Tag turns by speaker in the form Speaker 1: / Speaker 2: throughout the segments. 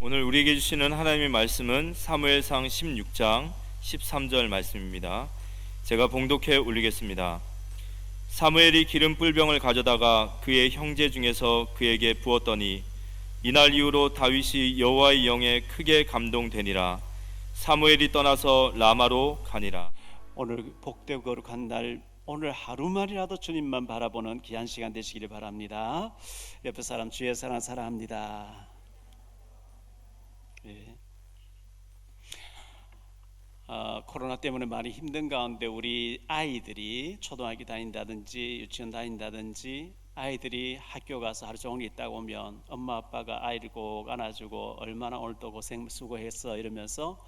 Speaker 1: 오늘 우리에게 주시는 하나님의 말씀은 사무엘상 16장 13절 말씀입니다. 제가 봉독해 올리겠습니다. 사무엘이 기름 뿔병을 가져다가 그의 형제 중에서 그에게 부었더니 이날 이후로 다윗이 여호와의 영에 크게 감동되니라. 사무엘이 떠나서 라마로 가니라.
Speaker 2: 오늘 복되고 거룩한 날, 오늘 하루만이라도 주님만 바라보는 귀한 시간 되시기를 바랍니다. 옆에 사람, 주의 사랑 사랑합니다. 예. 코로나 때문에 많이 힘든 가운데 우리 아이들이 초등학교 다닌다든지 유치원 다닌다든지 아이들이 학교 가서 하루 종일 있다 오면 엄마 아빠가 아이를 꼭 안아주고 얼마나 오늘도 고생 수고했어 이러면서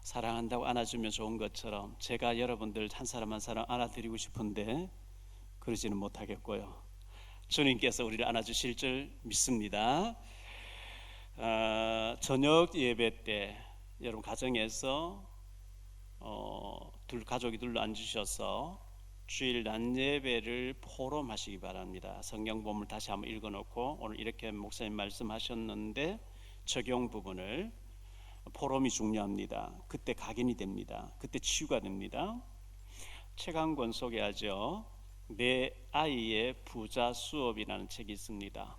Speaker 2: 사랑한다고 안아주면 좋은 것처럼 제가 여러분들 한 사람 한 사람 안아드리고 싶은데 그러지는 못하겠고요. 주님께서 우리를 안아주실 줄 믿습니다. 저녁 예배 때 여러분 가정에서 가족이 둘러 앉으셔서 주일 낮 예배를 포럼하시기 바랍니다. 성경 본문을 다시 한번 읽어놓고 오늘 이렇게 목사님 말씀하셨는데 적용 부분을 포럼이 중요합니다. 그때 각인이 됩니다. 그때 치유가 됩니다. 책 한 권 소개하죠. 내 아이의 부자 수업이라는 책이 있습니다.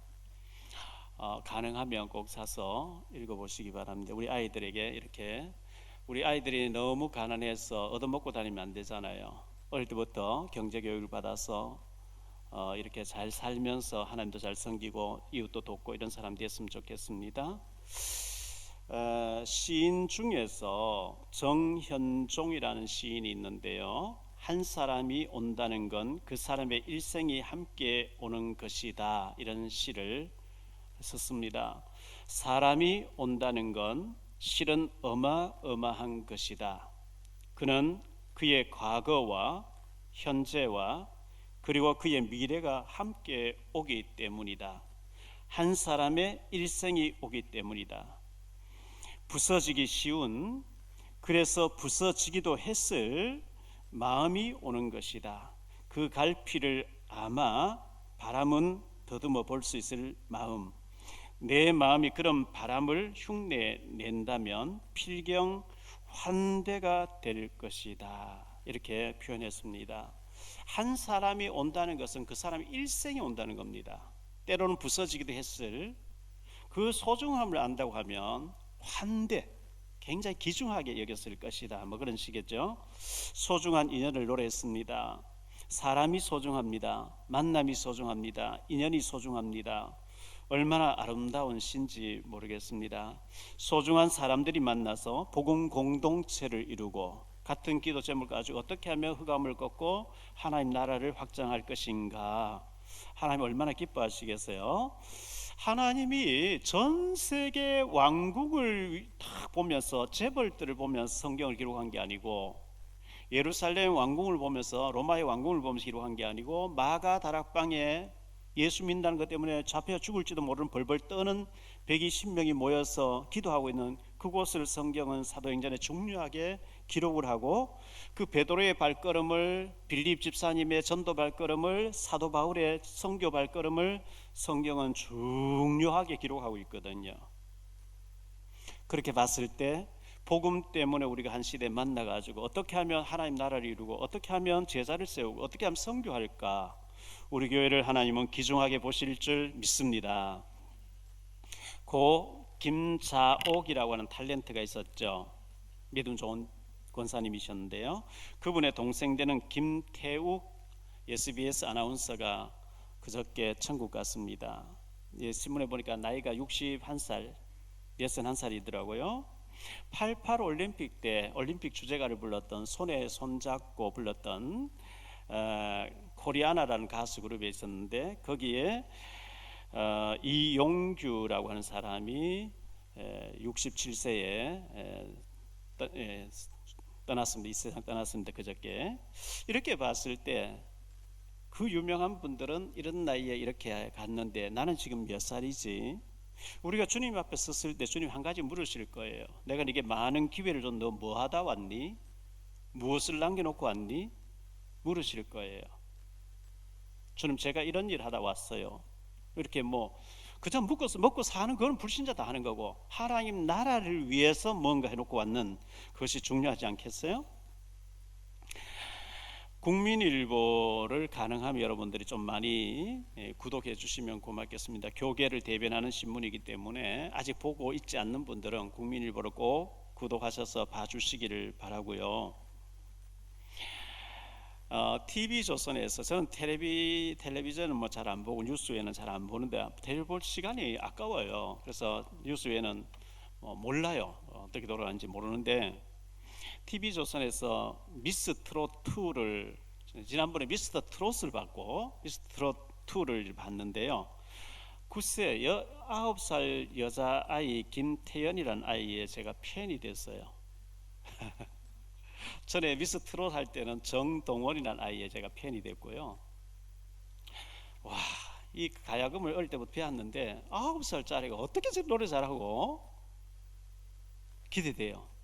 Speaker 2: 가능하면 꼭 사서 읽어보시기 바랍니다. 우리 아이들에게 이렇게, 우리 아이들이 너무 가난해서 얻어먹고 다니면 안 되잖아요. 어릴 때부터 경제교육을 받아서 이렇게 잘 살면서 하나님도 잘 섬기고 이웃도 돕고 이런 사람 됐으면 좋겠습니다. 시인 중에서 정현종이라는 시인이 있는데요, 한 사람이 온다는 건 그 사람의 일생이 함께 오는 것이다, 이런 시를 썼습니다. 사람이 온다는 건 실은 어마어마한 것이다. 그는 그의 과거와 현재와 그리고 그의 미래가 함께 오기 때문이다. 한 사람의 일생이 오기 때문이다. 부서지기 쉬운, 그래서 부서지기도 했을 마음이 오는 것이다. 그 갈피를 아마 바람은 더듬어 볼 수 있을 마음. 내 마음이 그런 바람을 흉내 낸다면 필경 환대가 될 것이다, 이렇게 표현했습니다. 한 사람이 온다는 것은 그 사람의 일생이 온다는 겁니다. 때로는 부서지기도 했을 그 소중함을 안다고 하면 환대, 굉장히 귀중하게 여겼을 것이다, 뭐 그런 식이죠. 소중한 인연을 노래했습니다. 사람이 소중합니다. 만남이 소중합니다. 인연이 소중합니다. 얼마나 아름다운 시인지 모르겠습니다. 소중한 사람들이 만나서 복음 공동체를 이루고 같은 기도 제목을 가지고 어떻게 하면 흑암을 꺾고 하나님 나라를 확장할 것인가, 하나님 얼마나 기뻐하시겠어요. 하나님이 전 세계 왕국을 딱 보면서, 재벌들을 보면서 성경을 기록한 게 아니고, 예루살렘 왕궁을 보면서, 로마의 왕궁을 보면서 기록한 게 아니고, 마가 다락방에 예수 믿는다는 것 때문에 잡혀 죽을지도 모르는 벌벌 떠는 120명이 모여서 기도하고 있는 그곳을 성경은 사도행전에 중요하게 기록을 하고, 그 베드로의 발걸음을, 빌립 집사님의 전도 발걸음을, 사도 바울의 선교 발걸음을 성경은 중요하게 기록하고 있거든요. 그렇게 봤을 때 복음 때문에 우리가 한 시대에 만나가지고 어떻게 하면 하나님 나라를 이루고 어떻게 하면 제자를 세우고 어떻게 하면 선교할까, 우리 교회를 하나님은 귀중하게 보실 줄 믿습니다. 고 김자옥이라고 하는 탤런트가 있었죠. 믿음 좋은 권사님이셨는데요, 그분의 동생 되는 김태욱 SBS 아나운서가 그저께 천국 갔습니다. 신문에 보니까 나이가 61살, 61살이더라고요. 88 올림픽 때 올림픽 주제가를 불렀던, 손에 손잡고 불렀던 코리아나라는 가수 그룹에 있었는데, 거기에 이용규라고 하는 사람이 67세에 떠났습니다. 이 세상 떠났습니다. 그저께. 이렇게 봤을 때 그 유명한 분들은 이런 나이에 이렇게 갔는데 나는 지금 몇 살이지? 우리가 주님 앞에 섰을 때 주님 한 가지 물으실 거예요. 내가 네게 많은 기회를 줬는데 너 뭐 하다 왔니? 무엇을 남겨놓고 왔니? 물으실 거예요. 주님, 제가 이런 일 하다 왔어요. 이렇게 뭐 그저 먹고 사는 그건 불신자다 하는 거고, 하나님 나라를 위해서 뭔가 해놓고 왔는 그것이 중요하지 않겠어요? 국민일보를 가능하면 여러분들이 좀 많이 구독해 주시면 고맙겠습니다. 교계를 대변하는 신문이기 때문에 아직 보고 있지 않는 분들은 국민일보를 꼭 구독하셔서 봐주시기를 바라고요. TV조선에서, 저는 텔레비전은 뭐 잘 안 보고 뉴스에는 잘 안 보는데 텔레비 볼 시간이 아까워요. 그래서 뉴스에는 몰라요. 어떻게 돌아가는지 모르는데, TV조선에서 미스 트롯 2를, 지난번에 미스터 트롯을 봤고 미스터 트롯 2를 봤는데요. 글쎄 9살 여자아이 김태연이라는 아이의 제가 팬이 됐어요. 전에 미스 트롯 할 때는 정동원이라는 아이의 제가 팬이 됐고요. 와, 이 가야금을 어릴 때부터 배웠는데 9살짜리가 어떻게 저렇게 노래 잘하고, 기대돼요.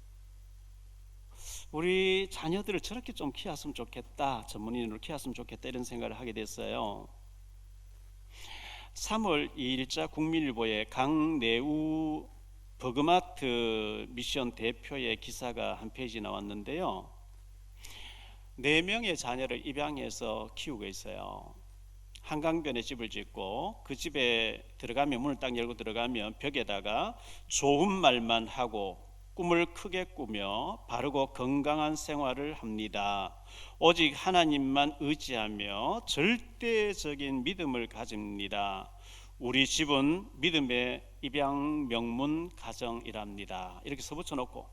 Speaker 2: 우리 자녀들을 저렇게 좀 키웠으면 좋겠다, 전문인으로 키웠으면 좋겠다, 이런 생각을 하게 됐어요. 3월 2일자 국민일보에 강내우 버그마트 미션 대표의 기사가 한 페이지 나왔는데요. 4명의 자녀를 입양해서 키우고 있어요. 한강변에 집을 짓고 그 집에 들어가면, 문을 딱 열고 들어가면 벽에다가 좋은 말만 하고 꿈을 크게 꾸며 바르고 건강한 생활을 합니다. 오직 하나님만 의지하며 절대적인 믿음을 가집니다. 우리 집은 믿음의 입양 명문 가정이랍니다. 이렇게 써붙여 놓고,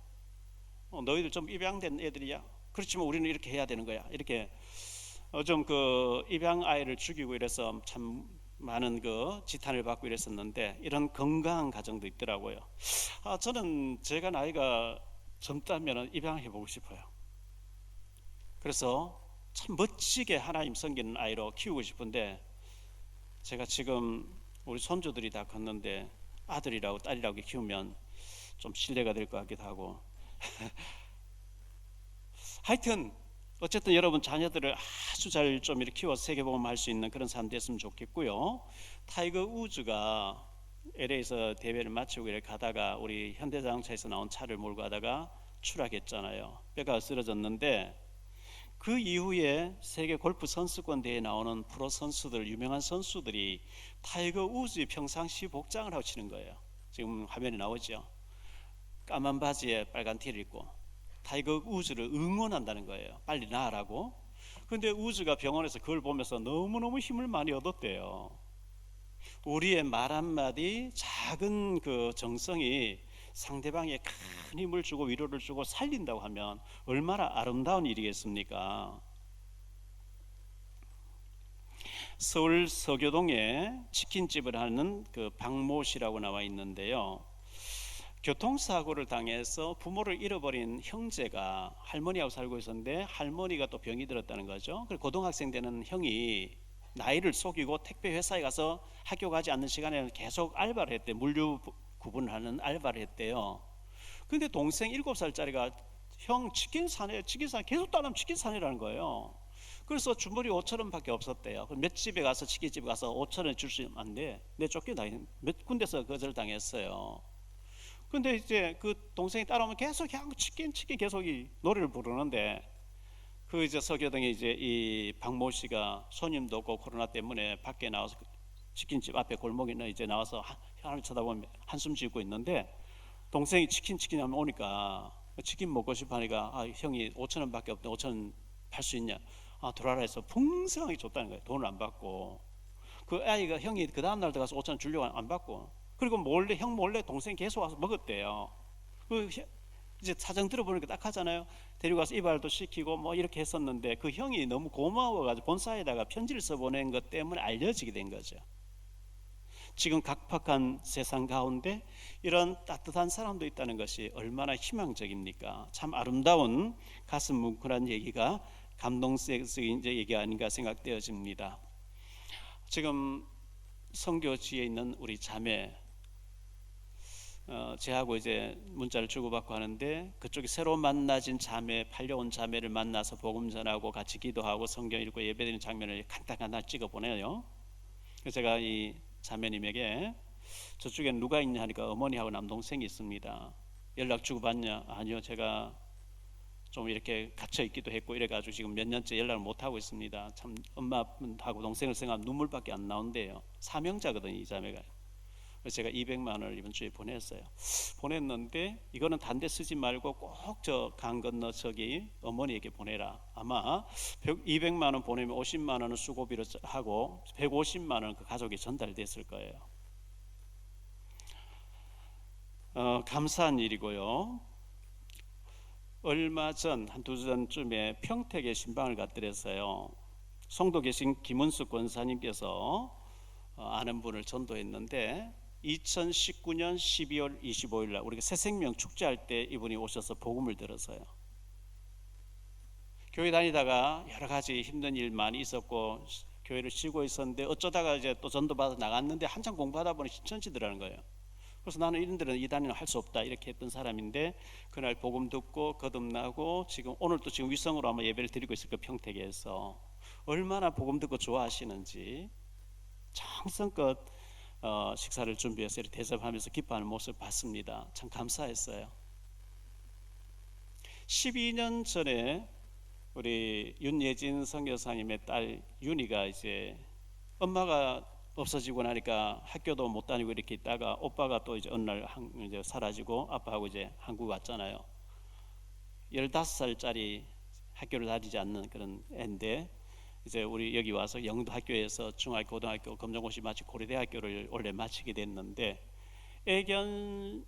Speaker 2: 너희들 좀 입양된 애들이야, 그렇지만 우리는 이렇게 해야 되는 거야, 이렇게 좀 그 입양 아이를 죽이고 이래서 참 많은 그 지탄을 받고 이랬었는데, 이런 건강한 가정도 있더라고요. 저는 제가 나이가 젊다면 입양해 보고 싶어요. 그래서 참 멋지게 하나님 섬기는 아이로 키우고 싶은데, 제가 지금 우리 손주들이 다 컸는데 아들이라고 딸이라고 키우면 좀 신뢰가 될 것 같기도 하고 하여튼 어쨌든 여러분 자녀들을 아주 잘 좀 이렇게 키워서 세계복음할 수 있는 그런 사람 됐으면 좋겠고요. 타이거 우즈가 LA에서 대회를 마치고 이렇게 가다가 우리 현대자동차에서 나온 차를 몰고 가다가 추락했잖아요. 뼈가 쓰러졌는데, 그 이후에 세계 골프 선수권 대회에 나오는 프로 선수들, 유명한 선수들이 타이거 우즈의 평상시 복장을 하고 치는 거예요. 지금 화면에 나오죠. 까만 바지에 빨간 티를 입고 타이거 우즈를 응원한다는 거예요. 빨리 나으라고. 근데 우즈가 병원에서 그걸 보면서 너무너무 힘을 많이 얻었대요. 우리의 말 한마디, 작은 그 정성이 상대방에 큰 힘을 주고 위로를 주고 살린다고 하면 얼마나 아름다운 일이겠습니까? 서울 서교동에 치킨집을 하는 그 박모 씨라고 나와 있는데요. 교통사고를 당해서 부모를 잃어버린 형제가 할머니하고 살고 있었는데, 할머니가 또 병이 들었다는 거죠. 그리고 고등학생 되는 형이 나이를 속이고 택배 회사에 가서 학교 가지 않는 시간에는 계속 알바를 했대. 물류 구분하는 알바를 했대요. 근데 동생 7살짜리가 형 치킨 사네, 치킨 사네, 계속 따라하면 치킨 사네라는 거예요. 그래서 주머니 5,000원밖에 없었대요. 몇 집에 가서, 치킨집에 가서 5,000원 줄 수 안 돼. 내 쫓겨다니는 몇 군데서 거절당했어요. 근데 이제 그 동생이 따라오면 계속 그냥 치킨 계속 이 노래를 부르는데, 그 이제 서교동에 이제 이 박모 씨가 손님도 없고 코로나 때문에 밖에 나와서 치킨집 앞에 골목에 이제 나와서 하나님 쳐다보면 한숨 짓고 있는데, 동생이 치킨 하면 오니까 치킨 먹고 싶어 하니까, 형이 5,000원밖에 없는데 5,000원 팔 수 있냐, 돌아라 해서 풍성하게 줬다는 거예요. 돈을 안 받고. 그 아이가, 형이 그 다음날 들어가서 5,000원 주려고 안 받고, 그리고 형 몰래 동생이 계속 와서 먹었대요. 이제 사정 들어보니까 딱 하잖아요. 데리고 가서 이발도 시키고 뭐 이렇게 했었는데, 그 형이 너무 고마워가지고 본사에다가 편지를 써보낸 것 때문에 알려지게 된 거죠. 지금 각박한 세상 가운데 이런 따뜻한 사람도 있다는 것이 얼마나 희망적입니까? 참 아름다운 가슴 뭉클한 얘기가, 감동적인 얘기가 아닌가 생각되어집니다. 지금 선교지에 있는 우리 자매, 제하고 이제 문자를 주고받고 하는데, 그쪽에 새로 만나진 자매, 팔려온 자매를 만나서 복음 전하고 같이 기도하고 성경 읽고 예배드리는 장면을 간단히 찍어 보내요. 그래서 제가 이 자매님에게 저쪽에 누가 있냐 하니까 어머니하고 남동생이 있습니다. 연락 주고받냐? 아니요, 제가 좀 이렇게 갇혀 있기도 했고 이래가지고 지금 몇 년째 연락을 못 하고 있습니다. 참 엄마하고 동생을 생각하면 눈물밖에 안 나온대요. 사명자거든요, 이 자매가. 그래서 제가 200만 원을 이번 주에 보냈는데 이거는 단 데 쓰지 말고 꼭 저 강 건너 저기 어머니에게 보내라. 아마 200만 원 보내면 50만 원은 수고비로 하고 150만 원은 그 가족에 전달됐을 거예요. 감사한 일이고요. 얼마 전 한 두 전쯤에 평택에 신방을 갔더랬어요. 송도 계신 김은숙 권사님께서 아는 분을 전도했는데 2019년 12월 25일 날 우리가 새생명 축제할 때 이분이 오셔서 복음을 들었어요. 교회 다니다가 여러 가지 힘든 일 많이 있었고 교회를 쉬고 있었는데 어쩌다가 이제 또 전도받아 나갔는데 한참 공부하다 보니 신천지더라는 거예요. 그래서 나는 이런 데는 이단이는 할 수 없다 이렇게 했던 사람인데 그날 복음 듣고 거듭나고 지금 오늘 또 지금 위성으로 아마 예배를 드리고 있을 거예요. 평택에서 얼마나 복음 듣고 좋아하시는지 정성껏 식사를 준비해서 이렇게 대접하면서 기뻐하는 모습을 봤습니다. 참 감사했어요. 12년 전에 우리 윤예진 선교사님의 딸 윤희가 이제 엄마가 없어지고 나니까 학교도 못 다니고 이렇게 있다가 오빠가 또 이제 어느 날 이제 사라지고 아빠하고 이제 한국 왔잖아요. 15살짜리 학교를 다니지 않는 그런 애인데 이제 우리 여기 와서 영도 학교에서 중학교, 고등학교, 검정고시 마치고 고려대학교를 원래 마치게 됐는데 애견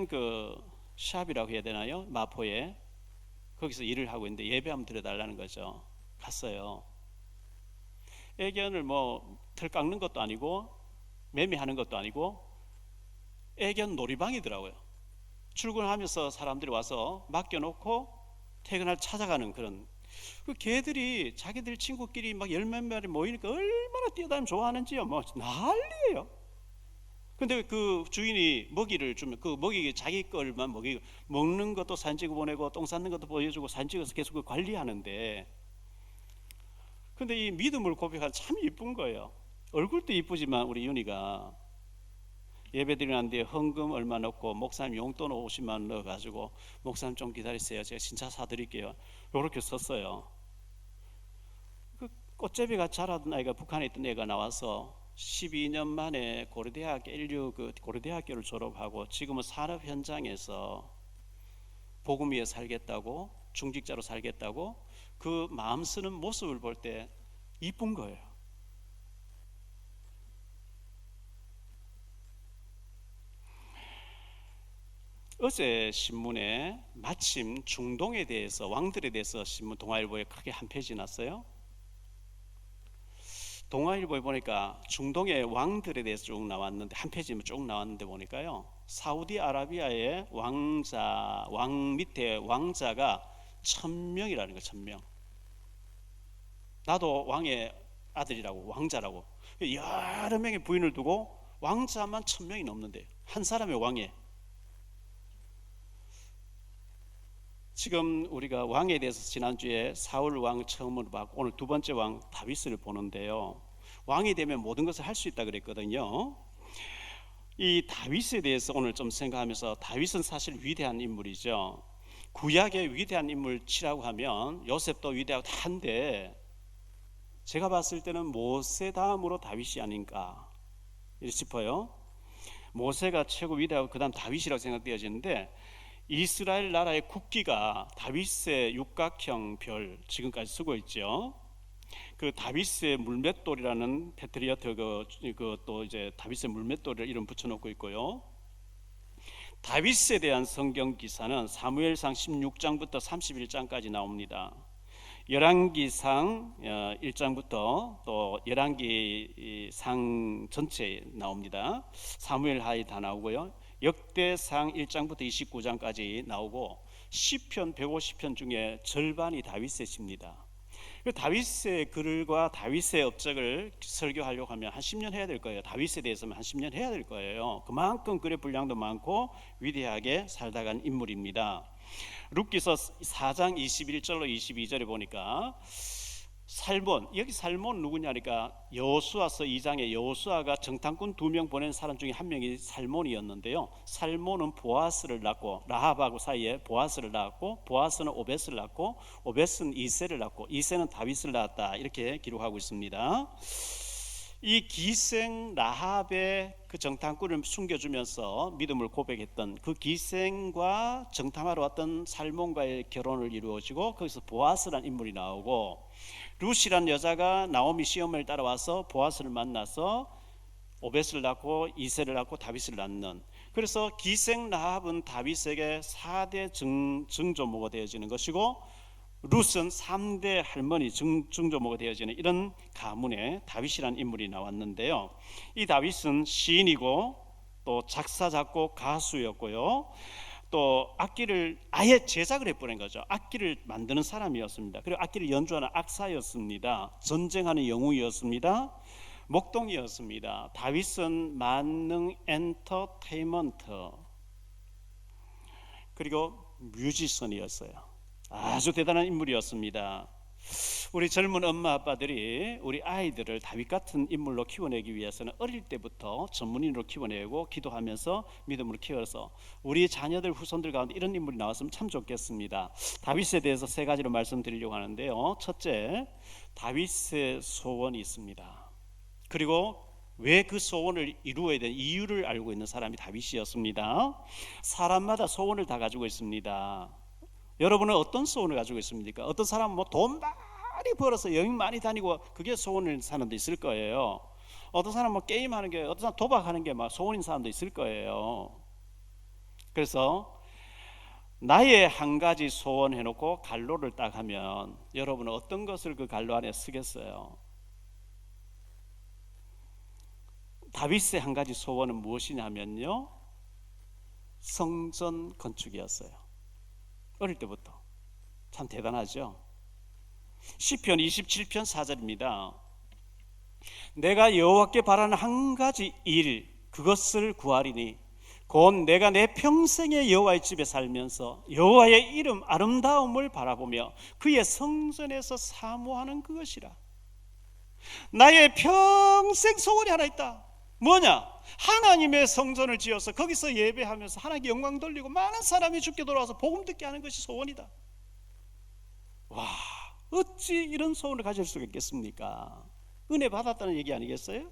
Speaker 2: 그 샵이라고 해야 되나요? 마포에 거기서 일을 하고 있는데 예배 한번 드려달라는 거죠. 갔어요. 애견을 뭐 털 깎는 것도 아니고 매매하는 것도 아니고 애견 놀이방이더라고요. 출근하면서 사람들이 와서 맡겨놓고 퇴근할 찾아가는 그런 그 개들이 자기들 친구끼리 막 열 몇 마리 모이니까 얼마나 뛰어다니면 좋아하는지요. 뭐 난리예요. 근데 그 주인이 먹이를 주면 그 먹이 자기 걸만 먹는 것도 사진 찍어 보내고 똥 쌌는 것도 보여주고 사진 찍어서 계속 관리하는데 근데 이 믿음을 고백하는 참 이쁜 거예요. 얼굴도 이쁘지만 우리 윤희가 예배드리는데 헌금 얼마 넣고 목사님 용돈 50만 원 넣어가지고 목사님 좀 기다리세요. 제가 신차 사드릴게요. 이렇게 썼어요. 그 꽃제비가 자라던 아이가 북한에 있던 애가 나와서 12년 만에 고려대학교를 졸업하고 지금은 산업 현장에서 복음 위에 살겠다고 중직자로 살겠다고 그 마음 쓰는 모습을 볼 때 이쁜 거예요. 어제 신문에 마침 중동에 대해서 왕들에 대해서 신문 동아일보에 크게 한 페이지 났어요. 동아일보에 보니까 중동의 왕들에 대해서 쭉 나왔는데 한 페이지면 쭉 나왔는데 보니까요 사우디아라비아의 왕 밑에 왕자가 1000명이라는 거예요. 1000명. 나도 왕의 아들이라고 왕자라고 여러 명의 부인을 두고 왕자만 1000명이 넘는데 한 사람의 왕에 지금 우리가 왕에 대해서 지난주에 사울 왕 처음으로 봤고 오늘 두 번째 왕 다윗을 보는데요. 왕이 되면 모든 것을 할 수 있다 그랬거든요. 이 다윗에 대해서 오늘 좀 생각하면서 다윗은 사실 위대한 인물이죠. 구약의 위대한 인물치라고 하면 요셉도 위대하고 한데 제가 봤을 때는 모세 다음으로 다윗이 아닌가 싶어요. 모세가 최고 위대하고 그 다음 다윗이라고 생각되어지는데 이스라엘 나라의 국기가 다윗의 육각형 별 지금까지 쓰고 있죠. 그 다윗의 물맷돌이라는 패트리어트 또 이제 다윗의 물맷돌을 이름 붙여놓고 있고요. 다윗에 대한 성경 기사는 사무엘상 16장부터 31장까지 나옵니다. 열왕기상 1장부터 또 열왕기상 전체에 나옵니다. 사무엘하에 다 나오고요. 역대상 1장부터 29장까지 나오고 시편 150편 중에 절반이 다윗의 시입니다. 다윗의 글과 다윗의 업적을 설교하려고 하면 한 10년 해야 될 거예요. 다윗에 대해서는 한 10년 해야 될 거예요. 그만큼 글의 분량도 많고 위대하게 살다 간 인물입니다. 룻기서 4장 21절로 22절에 보니까 살몬, 여기 살몬 누구냐니까 여호수아서 2장에 여호수아가 정탐꾼 2명 보낸 사람 중에 한 명이 살몬이었는데요. 살몬은 보아스를 낳고 라합하고 사이에 보아스를 낳았고 보아스는 오벳을 낳고 오벳은 이새를 낳고 이새는 다윗을 낳았다 이렇게 기록하고 있습니다. 이 기생 라합의 그 정탐꾼을 숨겨주면서 믿음을 고백했던 그 기생과 정탐하러 왔던 살몬과의 결혼을 이루어지고 거기서 보아스라는 인물이 나오고 룻이란 여자가 나오미 시어머니를 따라와서 보아스를 만나서 오벳을 낳고 이새를 낳고 다윗을 낳는, 그래서 기생 라합은 다윗에게 4대 증조모가 되어지는 것이고 룻은 3대 할머니 증조모가 되어지는 이런 가문에 다윗이라는 인물이 나왔는데요. 이 다윗은 시인이고 또 작사 작곡 가수였고요. 또 악기를 아예 제작을 해버린 거죠. 악기를 만드는 사람이었습니다. 그리고 악기를 연주하는 악사였습니다. 전쟁하는 영웅이었습니다. 목동이었습니다. 다윗은 만능 엔터테인먼트 그리고 뮤지션이었어요. 아주 대단한 인물이었습니다. 우리 젊은 엄마 아빠들이 우리 아이들을 다윗 같은 인물로 키워내기 위해서는 어릴 때부터 전문인으로 키워내고 기도하면서 믿음으로 키워서 우리 자녀들 후손들 가운데 이런 인물이 나왔으면 참 좋겠습니다. 다윗에 대해서 3가지로 말씀드리려고 하는데요. 첫째, 다윗의 소원이 있습니다. 그리고 왜 그 소원을 이루어야 되는 이유를 알고 있는 사람이 다윗이었습니다. 사람마다 소원을 다 가지고 있습니다. 여러분은 어떤 소원을 가지고 있습니까? 어떤 사람은 돈 많이 벌어서 여행 많이 다니고 그게 소원인 사람도 있을 거예요. 어떤 사람은 게임하는 게, 어떤 사람 도박하는 게 막 소원인 사람도 있을 거예요. 그래서 나의 한 가지 소원 해놓고 갈로를 딱 하면 여러분은 어떤 것을 그 갈로 안에 쓰겠어요? 다윗의 한 가지 소원은 무엇이냐면요, 성전 건축이었어요. 어릴 때부터. 참 대단하죠. 시편 27편 4절입니다. 내가 여호와께 바라는 한 가지 일 그것을 구하리니 곧 내가 내 평생에 여호와의 집에 살면서 여호와의 이름 아름다움을 바라보며 그의 성전에서 사모하는 그것이라. 나의 평생 소원이 하나 있다. 뭐냐? 하나님의 성전을 지어서 거기서 예배하면서 하나님께 영광 돌리고 많은 사람이 주께 돌아와서 복음 듣게 하는 것이 소원이다. 와, 어찌 이런 소원을 가질 수가 있겠습니까? 은혜 받았다는 얘기 아니겠어요?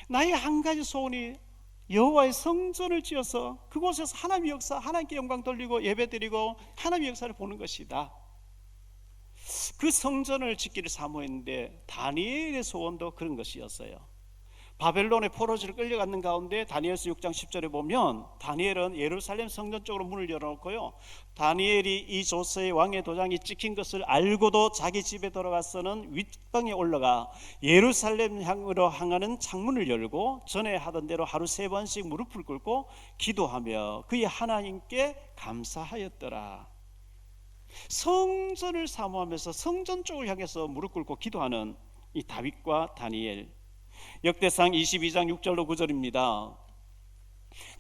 Speaker 2: 나의 한 가지 소원이 여호와의 성전을 지어서 그곳에서 하나님의 역사, 하나님께 영광 돌리고 예배드리고 하나님의 역사를 보는 것이다. 그 성전을 짓기를 사모했는데 다니엘의 소원도 그런 것이었어요. 바벨론의 포로지를 끌려갔는 가운데 다니엘서 6장 10절에 보면 다니엘은 예루살렘 성전 쪽으로 문을 열어놓고요, 다니엘이 이 조서의 왕의 도장이 찍힌 것을 알고도 자기 집에 돌아가서는 윗방에 올라가 예루살렘 향으로 향하는 창문을 열고 전에 하던 대로 하루 3번씩 무릎을 꿇고 기도하며 그의 하나님께 감사하였더라. 성전을 사모하면서 성전 쪽을 향해서 무릎 꿇고 기도하는 이 다윗과 다니엘. 역대상 22장 6절로 9절입니다.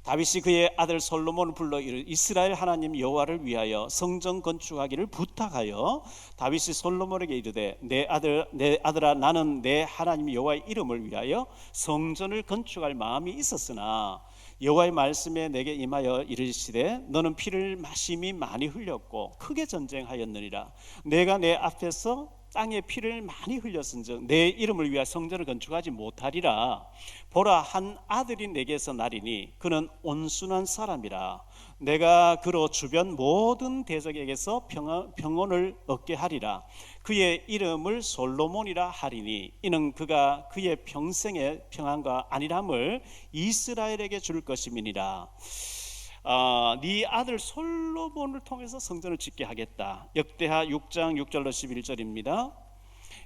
Speaker 2: 다윗이 그의 아들 솔로몬을 불러 이르 이스라엘 하나님 여호와를 위하여 성전 건축하기를 부탁하여 다윗이 솔로몬에게 이르되 내 아들아 나는 내 하나님 여호와의 이름을 위하여 성전을 건축할 마음이 있었으나 여호와의 말씀에 내게 임하여 이르시되 너는 피를 심히 많이 흘렸고 크게 전쟁하였느니라. 내가 내 앞에서 땅에 피를 많이 흘렸은즉 내 이름을 위하여 성전을 건축하지 못하리라. 보라, 한 아들이 내게서 나리니 그는 온순한 사람이라. 내가 그로 주변 모든 대적에게서 평온을 얻게 하리라. 그의 이름을 솔로몬이라 하리니 이는 그가 그의 평생의 평안과 안일함을 이스라엘에게 줄 것임이니라. 네 아들 솔로몬을 통해서 성전을 짓게 하겠다. 역대하 6장 6절로 11절입니다.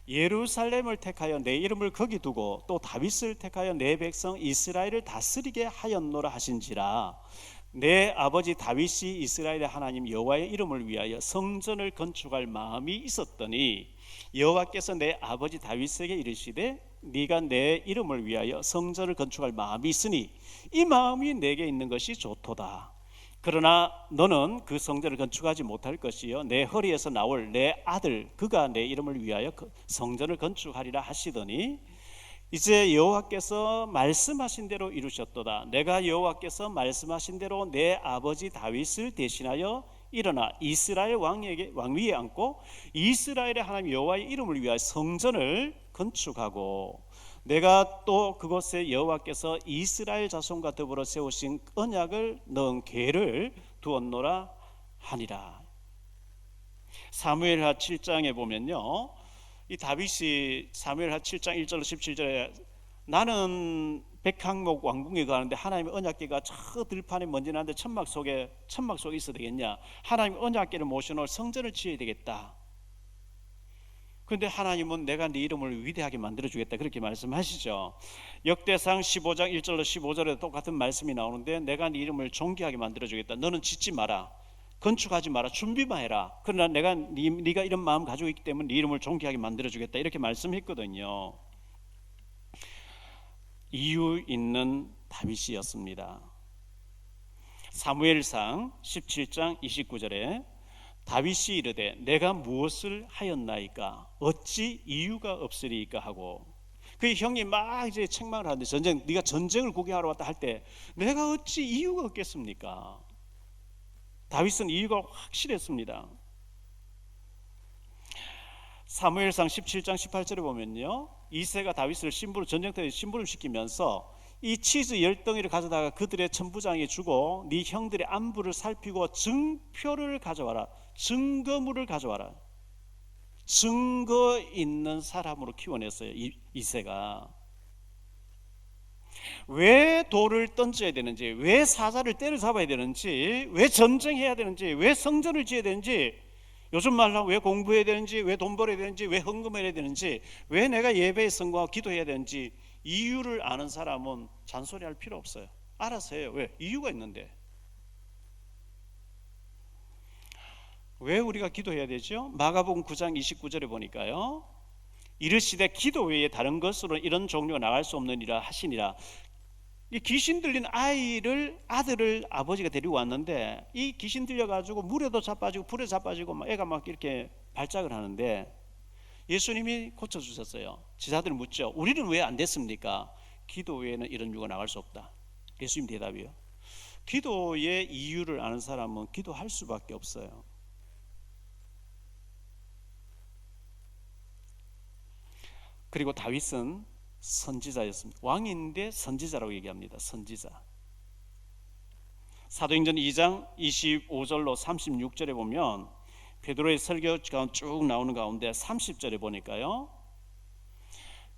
Speaker 2: 예루살렘을 택하여 내 이름을 거기 두고 또 다윗을 택하여 내 백성 이스라엘을 다스리게 하였노라 하신지라. 내 아버지 다윗이 이스라엘의 하나님 여호와의 이름을 위하여 성전을 건축할 마음이 있었더니 여호와께서 내 아버지 다윗에게 이르시되 네가 내 이름을 위하여 성전을 건축할 마음이 있으니 이 마음이 내게 있는 것이 좋도다. 그러나 너는 그 성전을 건축하지 못할 것이요 내 허리에서 나올 내 아들 그가 내 이름을 위하여 성전을 건축하리라 하시더니 이제 여호와께서 말씀하신 대로 이루셨도다. 내가 여호와께서 말씀하신 대로 내 아버지 다윗을 대신하여 일어나 이스라엘 왕 위에 앉고 이스라엘의 하나님 여호와의 이름을 위하여 성전을 건축하고 내가 또 그곳에 여호와께서 이스라엘 자손과 더불어 세우신 언약을 넣은 궤를 두었노라 하니라. 사무엘하 7장에 보면요, 이 다윗이 사무엘하 7장 1절로 17절에 나는 백항목 왕궁에 가는데 하나님의 언약궤가 저 들판에 먼지 나는데 천막 속에 있어야 되겠냐? 하나님의 언약궤를 모셔놓을 성전을 지어야 되겠다. 그런데 하나님은 내가 네 이름을 위대하게 만들어주겠다 그렇게 말씀하시죠. 역대상 15장 1절로 15절에 똑같은 말씀이 나오는데 내가 네 이름을 존귀하게 만들어주겠다. 너는 짓지 마라, 건축하지 마라, 준비만 해라. 그러나 내가 네가 이런 마음 가지고 있기 때문에 네 이름을 존귀하게 만들어주겠다 이렇게 말씀했거든요. 이유 있는 다윗이었습니다. 사무엘상 17장 29절에 다윗이 이르되 내가 무엇을 하였나이까 어찌 이유가 없으리이까 하고 그 형이 막 이제 책망을 하는데 네가 전쟁을 구경하러 왔다 할 때 내가 어찌 이유가 없겠습니까? 다윗은 이유가 확실했습니다. 사무엘상 17장 18절에 보면요, 이새가 다윗을 전쟁터에 심부름 시키면서 이 치즈 10덩이를 가져다가 그들의 천부장에게 주고 네 형들의 안부를 살피고 증표를 가져와라, 증거물을 가져와라. 증거 있는 사람으로 키워냈어요. 이새가 왜 돌을 던져야 되는지, 왜 사자를 때려잡아야 되는지, 왜 전쟁해야 되는지, 왜 성전을 지어야 되는지, 요즘 말로 하면 왜 공부해야 되는지, 왜 돈 벌어야 되는지, 왜 헌금해야 되는지, 왜 내가 예배에 성공하고 기도해야 되는지 이유를 아는 사람은 잔소리할 필요 없어요. 알아서 해요. 왜? 이유가 있는데. 왜 우리가 기도해야 되죠? 마가복음 9장 29절에 보니까요, 이르시되 기도 외에 다른 것으로 이런 종류가 나갈 수 없느니라 하시니라. 이 귀신 들린 아들을 아버지가 데리고 왔는데 이 귀신 들려가지고 물에도 자빠지고 불에 자빠지고 막 애가 막 이렇게 발작을 하는데 예수님이 고쳐주셨어요. 제자들이 묻죠. 우리는 왜 안 됐습니까? 기도 외에는 이런 유가 나갈 수 없다. 예수님 대답이요. 기도의 이유를 아는 사람은 기도할 수밖에 없어요. 그리고 다윗은 선지자였습니다. 왕인데 선지자라고 얘기합니다. 선지자. 사도행전 2장 25절로 36절에 보면 베드로의 설교가 쭉 나오는 가운데 30절에 보니까요,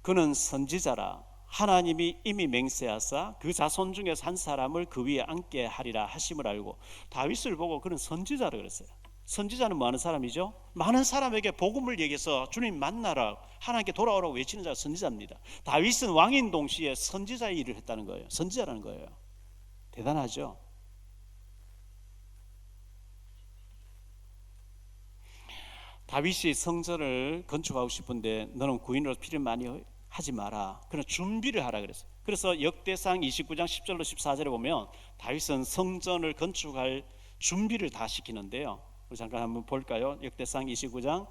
Speaker 2: 그는 선지자라 하나님이 이미 맹세하사 그 자손 중에서 한 사람을 그 위에 앉게 하리라 하심을 알고, 다윗을 보고 그는 선지자라 그랬어요. 선지자는 뭐 하는 사람이죠? 많은 사람에게 복음을 얘기해서 주님 만나라, 하나님께 돌아오라고 외치는 자가 선지자입니다. 다윗은 왕인 동시에 선지자의 일을 했다는 거예요. 선지자라는 거예요. 대단하죠? 다윗이 성전을 건축하고 싶은데 너는 구인으로 피를 많이 하지 마라, 그런 준비를 하라 그랬어요. 그래서 역대상 29장 10절로 14절에 보면 다윗은 성전을 건축할 준비를 다 시키는데요, 우리 잠깐 한번 볼까요? 역대상 29장.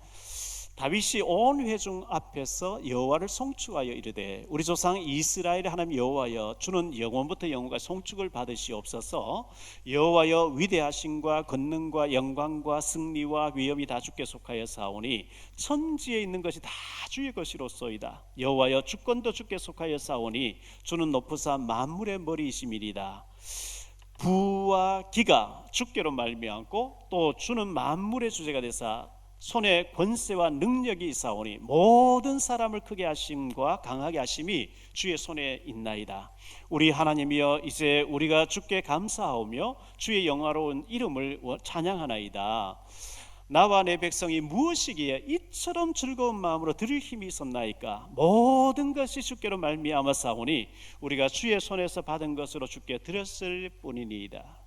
Speaker 2: 다윗이 온 회중 앞에서 여호와를 송축하여 이르되 우리 조상 이스라엘의 하나님 여호와여, 주는 영원부터 영원까지 송축을 받으시옵소서. 여호와여, 위대하심과 권능과 영광과 승리와 위엄이 다 주께 속하여 사오니 천지에 있는 것이 다 주의 것이로소이다. 여호와여, 주권도 주께 속하여 사오니 주는 높으사 만물의 머리이심이리다. 부와 기가 주께로 말미암고 또 주는 만물의 주제가 되사 손에 권세와 능력이 있사오니 모든 사람을 크게 하심과 강하게 하심이 주의 손에 있나이다. 우리 하나님이여, 이제 우리가 주께 감사하오며 주의 영화로운 이름을 찬양하나이다. 나와 내 백성이 무엇이기에 이처럼 즐거운 마음으로 드릴 힘이 있었나이까? 모든 것이 주께로 말미암아 사오니 우리가 주의 손에서 받은 것으로 주께 드렸을 뿐이니이다.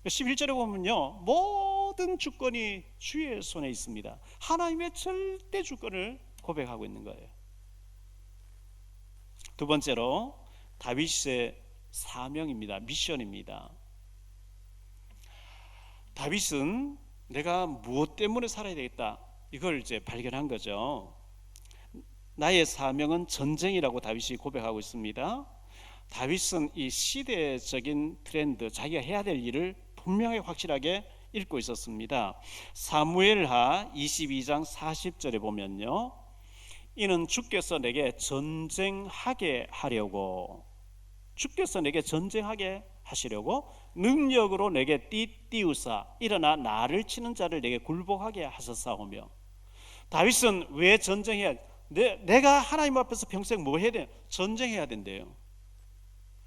Speaker 2: 11절에 보면요, 모든 주권이 주의 손에 있습니다. 하나님의 절대 주권을 고백하고 있는 거예요. 두 번째로 다윗의 사명입니다. 미션입니다. 다윗은 내가 무엇 때문에 살아야 되겠다, 이걸 이제 발견한 거죠. 나의 사명은 전쟁이라고 다윗이 고백하고 있습니다. 다윗은 이 시대적인 트렌드, 자기가 해야 될 일을 분명히 확실하게 읽고 있었습니다. 사무엘하 22장 40절에 보면요, 이는 주께서 내게 전쟁하게 하려고, 주께서 내게 전쟁하게 하시려고 능력으로 내게 띠띠우사 일어나 나를 치는 자를 내게 굴복하게 하셨사오며. 다윗은 왜 전쟁해야, 내가 하나님 앞에서 평생 뭐 해야 돼? 전쟁해야 된대요.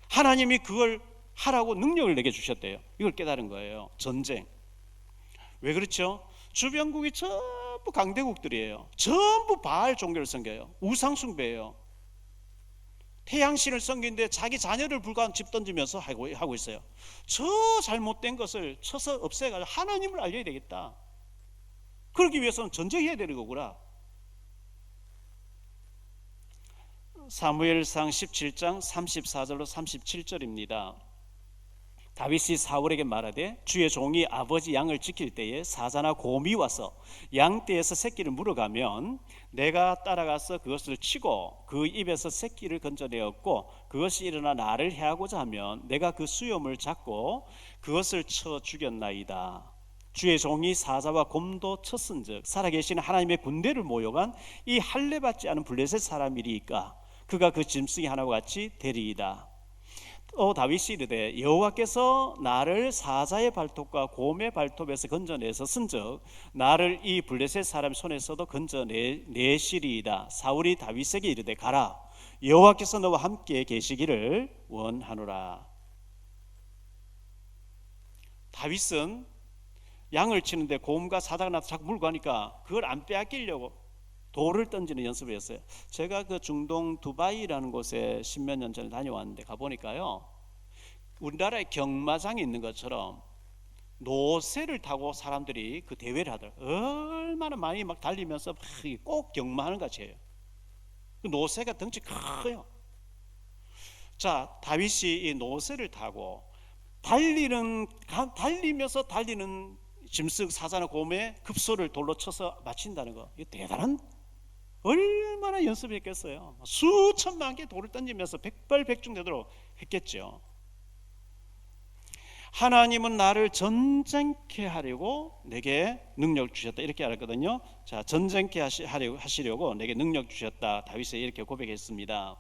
Speaker 2: 하나님이 그걸 하라고 능력을 내게 주셨대요. 이걸 깨달은 거예요. 전쟁. 왜 그렇죠? 주변국이 전부 강대국들이에요. 전부 바알 종교를 섬겨요. 우상 숭배예요. 태양신을 섬기는데 자기 자녀를 불과한 집 던지면서 하고 있어요. 저 잘못된 것을 쳐서 없애가지고 하나님을 알려야 되겠다. 그러기 위해서는 전쟁해야 되는 거구나. 사무엘상 17장 34절로 37절입니다. 다윗이 사울에게 말하되 주의 종이 아버지 양을 지킬 때에 사자나 곰이 와서 양떼에서 새끼를 물어가면 내가 따라가서 그것을 치고 그 입에서 새끼를 건져내었고 그것이 일어나 나를 해하고자 하면 내가 그 수염을 잡고 그것을 쳐 죽였나이다. 주의 종이 사자와 곰도 쳤은즉 살아계신 하나님의 군대를 모욕한 이 할례받지 않은 블레셋 사람이리이까 그가 그 짐승이 하나와 같이 되리이다. 또 다윗이 이르되 여호와께서 나를 사자의 발톱과 곰의 발톱에서 건져내셨은즉 나를 이 블레셋 사람 손에서도 건져내시리이다. 사울이 다윗에게 이르되 가라, 여호와께서 너와 함께 계시기를 원하노라. 다윗은 양을 치는데 곰과 사자가 나서 자꾸 물고 가니까 그걸 안 빼앗기려고 돌을 던지는 연습을 했어요. 제가 그 중동 두바이라는 곳에 10몇 년 전에 다녀왔는데 가보니까요, 우리나라에 경마장이 있는 것처럼 노새를 타고 사람들이 그 대회를 하더라고요. 얼마나 많이 막 달리면서 꼭 경마하는 같이 해요. 그 노새가 덩치 커요. 자, 다윗이 이 노새를 타고 달리면서 달리는 짐승 사자나 곰의 급소를 돌로 쳐서 맞힌다는 거, 이거 대단한, 얼마나 연습했겠어요. 수천만 개 돌을 던지면서 백발백중되도록 했겠죠. 하나님은 나를 전쟁케 하려고 내게 능력 주셨다, 이렇게 알았거든요. 자, 전쟁케 하시려고 내게 능력 주셨다, 다윗이 이렇게 고백했습니다.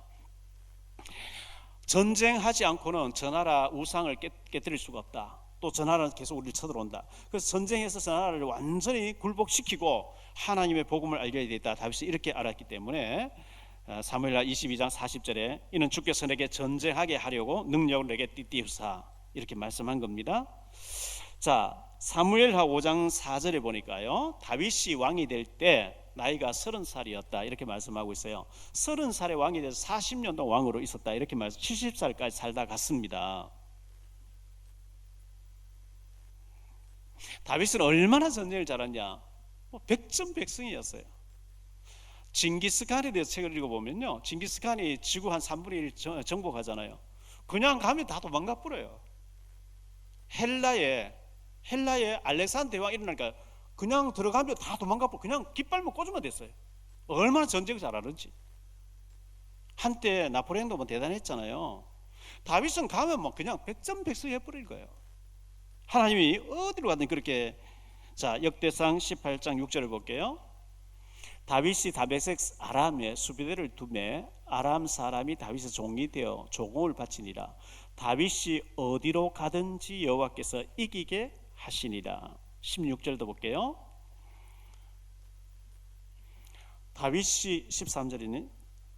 Speaker 2: 전쟁하지 않고는 저 나라 우상을 깨뜨릴 수가 없다. 또 저 나라는 계속 우리를 쳐들어온다. 그래서 전쟁해서 저 나라를 완전히 굴복시키고 하나님의 복음을 알려야 되겠다, 다윗이 이렇게 알았기 때문에 사무엘하 22장 40절에 이는 주께서 내게 전쟁하게 하려고 능력을 내게 띠띠우사, 이렇게 말씀한 겁니다. 자, 사무엘하 5장 4절에 보니까요, 다윗이 왕이 될 때 나이가 30살이었다, 이렇게 말씀하고 있어요. 30살에 왕이 돼서 40년 동안 왕으로 있었다, 이렇게 말씀. 70살까지 살다 갔습니다. 다윗은 얼마나 전쟁을 잘했냐, 백전백승이었어요. 징기스칸에 대해서 책을 읽어보면요, 징기스칸이 지구 한 3분의 1 정복하잖아요. 그냥 가면 다 도망가 버려요. 헬라에 알렉산더 대왕 일어나니까 그냥 들어가면 다 도망가 버려. 그냥 깃발만 꽂으면 됐어요. 얼마나 전쟁을 잘하는지. 한때 나폴레옹도 뭐 대단했잖아요. 다윗은 가면 뭐 그냥 백전백승 해버릴 거예요. 하나님이 어디로 가든 그렇게. 자, 역대상 18장 6절을 볼게요. 다윗이 다베섹 아람에 수비대를 두매 아람 사람이 다윗의 종이 되어 조공을 바치니라. 다윗이 어디로 가든지 여호와께서 이기게 하시니라. 16절도 볼게요. 다윗이 13절이니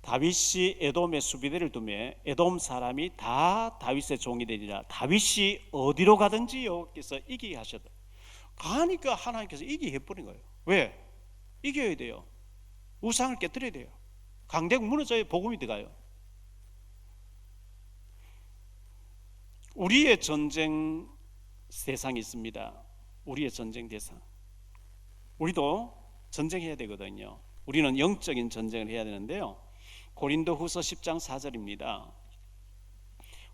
Speaker 2: 다윗이 에돔의 수비대를 두매 에돔 사람이 다 다윗의 종이 되니라. 다윗이 어디로 가든지 여호와께서 이기게 하셨다. 가니까 하나님께서 이기게 해버린 거예요. 왜? 이겨야 돼요. 우상을 깨뜨려야 돼요. 강대국 무너져야 복음이 들어가요. 우리의 전쟁 대상이 있습니다. 우리의 전쟁 대상. 우리도 전쟁해야 되거든요. 우리는 영적인 전쟁을 해야 되는데요. 고린도후서 10장 4절입니다.